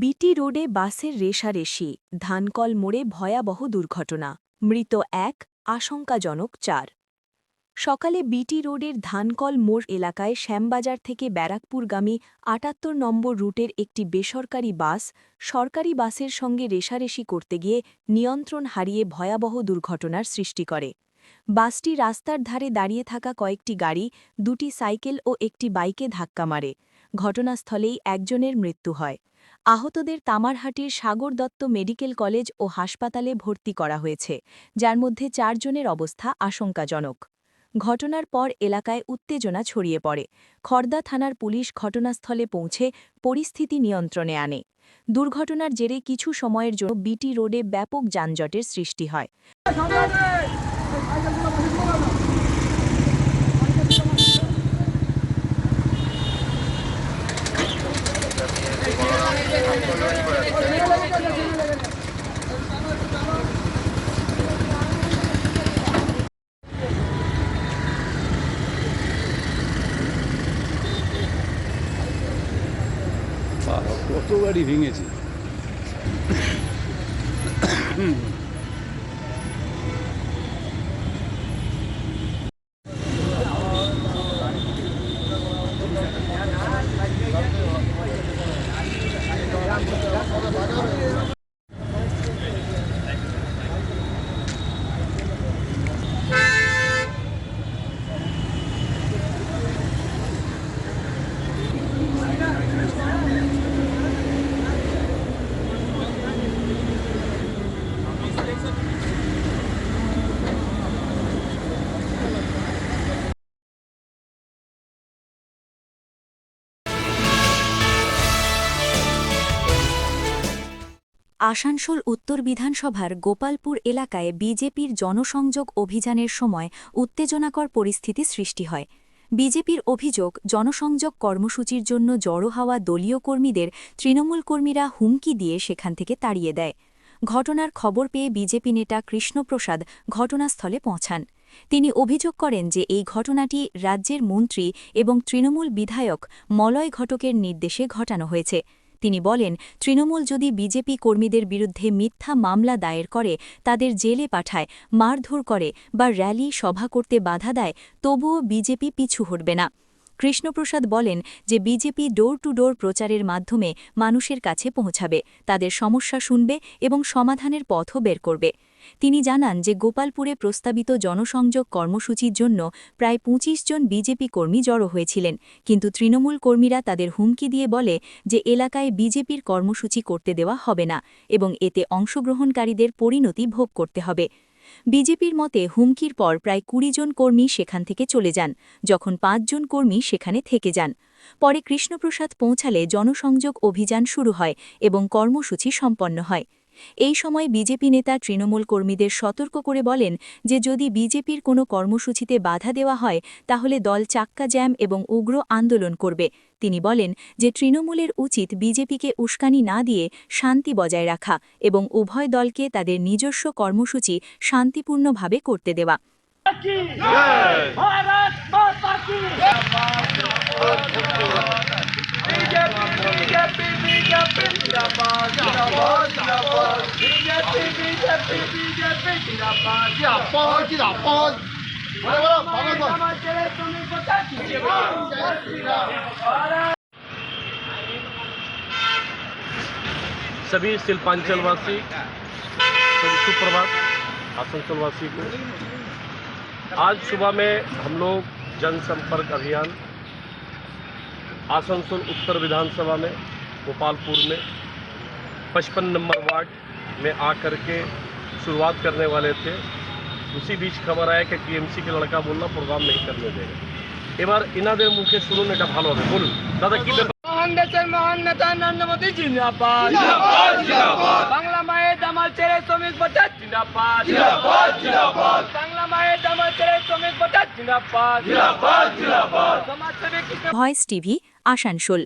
বিটি রোডে বাসের রেষারেষি, ধানকল মোড়ে ভয়াবহ দুর্ঘটনা, মৃত ১, আশঙ্কাজনক ৪। সকালে বিটি রোডের ধানকল মোড় এলাকায় শ্যামবাজার থেকে ব্যারাকপুরগামী ৭৮ নম্বর রুটের একটি বেসরকারি বাস সরকারি বাসের সঙ্গে রেষারেষি করতে গিয়ে নিয়ন্ত্রণ হারিয়ে ভয়াবহ দুর্ঘটনার সৃষ্টি করে। বাসটি রাস্তার ধারে দাঁড়িয়ে থাকা কয়েকটি গাড়ি, দুটি সাইকেল ও একটি বাইকে ধাক্কা মারে। ঘটনাস্থলেই একজনের মৃত্যু হয়। আহতদের তামারহাটির সাগর দত্ত মেডিকেল কলেজ ও হাসপাতালে ভর্তি করা হয়েছে, যার মধ্যে ৪ জনের অবস্থা আশঙ্কাজনক। ঘটনার পর এলাকায় উত্তেজনা ছড়িয়ে পড়ে। খড়দা থানার পুলিশ ঘটনাস্থলে পৌঁছে পরিস্থিতি নিয়ন্ত্রণে আনে। দুর্ঘটনার জেরে কিছু সময়ের জন্য বিটি রোডে ব্যাপক যানজটের সৃষ্টি হয়। কত গাড়ি ভেঙেছে। আসানসোল উত্তর বিধানসভার গোপালপুর এলাকায় বিজেপির জনসংযোগ অভিযানের সময় উত্তেজনাকর পরিস্থিতি সৃষ্টি হয়। বিজেপির অভিযোগ, জনসংযোগ কর্মসূচির জন্য জড়ো হওয়া দলীয় কর্মীদের তৃণমূল কর্মীরা হুমকি দিয়ে সেখান থেকে তাড়িয়ে দেয়। ঘটনার খবর পেয়ে বিজেপি নেতা কৃষ্ণপ্রসাদ ঘটনাস্থলে পৌঁছান। তিনি অভিযোগ করেন যে এই ঘটনাটি রাজ্যের মন্ত্রী এবং তৃণমূল বিধায়ক মলয় ঘটকের নির্দেশে ঘটানো হয়েছে। তিনি বলেন, তৃণমূল যদি বিজেপি কর্মীদের বিরুদ্ধে মিথ্যা মামলা দায়ের করে, তাদের জেলে পাঠায়, মারধর করে বা র্যালি সভা করতে বাধা দেয়, তবুও বিজেপি পিছু হটবে না। কৃষ্ণপ্রসাদ বলেন যে বিজেপি ডোর টু ডোর প্রচারের মাধ্যমে মানুষের কাছে পৌঁছাবে, তাদের সমস্যা শুনবে এবং সমাধানের পথও বের করবে। তিনি জানান যে গোপালপুরে প্রস্তাবিত জনসংযোগ কর্মসূচির জন্য প্রায় ২৫ জন বিজেপি কর্মী জড়ো হয়েছিলেন, কিন্তু তৃণমূল কর্মীরা তাদের হুমকি দিয়ে বলে যে এলাকায় বিজেপির কর্মসূচি করতে দেওয়া হবে না এবং এতে অংশগ্রহণকারীদের পরিণতি ভোগ করতে হবে। বিজেপির মতে হুমকির পর প্রায় ২০ জন কর্মী সেখান থেকে চলে যান, যখন ৫ জন কর্মী সেখানে থেকে যান। পরে কৃষ্ণপ্রসাদ পৌঁছালে জনসংযোগ অভিযান শুরু হয় এবং কর্মসূচি সম্পন্ন হয়। এই সময় বিজেপি নেতা তৃণমূল কর্মীদের সতর্ক করে বলেন যে যদি বিজেপির কোনো কর্মসূচিতে বাধা দেওয়া হয় তাহলে দল চাক্কা জ্যাম এবং উগ্র আন্দোলন করবে। তিনি বলেন যে তৃণমূলের উচিত বিজেপিকে উস্কানি না দিয়ে শান্তি বজায় রাখা এবং উভয় দলকে তাদের নিজস্ব কর্মসূচি শান্তিপূর্ণভাবে করতে দেওয়া। सभी शिल्पांचलवासी सुप्रभात आसनसोलवासी को आज सुबह में हम लोग जनसंपर्क अभियान आसनसोल उत्तर विधानसभा में गोपालपुर में 55 नंबर वार्ड में आकर के शुरुआत करने वाले थे। उसी बीच खबर आया कि टीएमसी के लड़का बोलना प्रोग्राम नहीं करने देगा। এবার ইনাদের মুখে শুনুন, এটা ভালো হবে। বলুন দাদা কি ব্যাপার? মহান দেশের মহান নেতা নরেন্দ্র মোদী জিন্দাবাদ, জিন্দাবাদ, জিন্দাবাদ। বাংলা মায়ের দামাল ছেড়ে শ্রমিক বাঁচার জিন্দাবাদ, জিন্দাবাদ, জিন্দাবাদ। বাংলা মায়ের দামাল ছেড়ে শ্রমিক বাঁচার জিন্দাবাদ, জিন্দাবাদ, জিন্দাবাদ। সমাজসেবী ভয়েস টিভি, আসানসোল।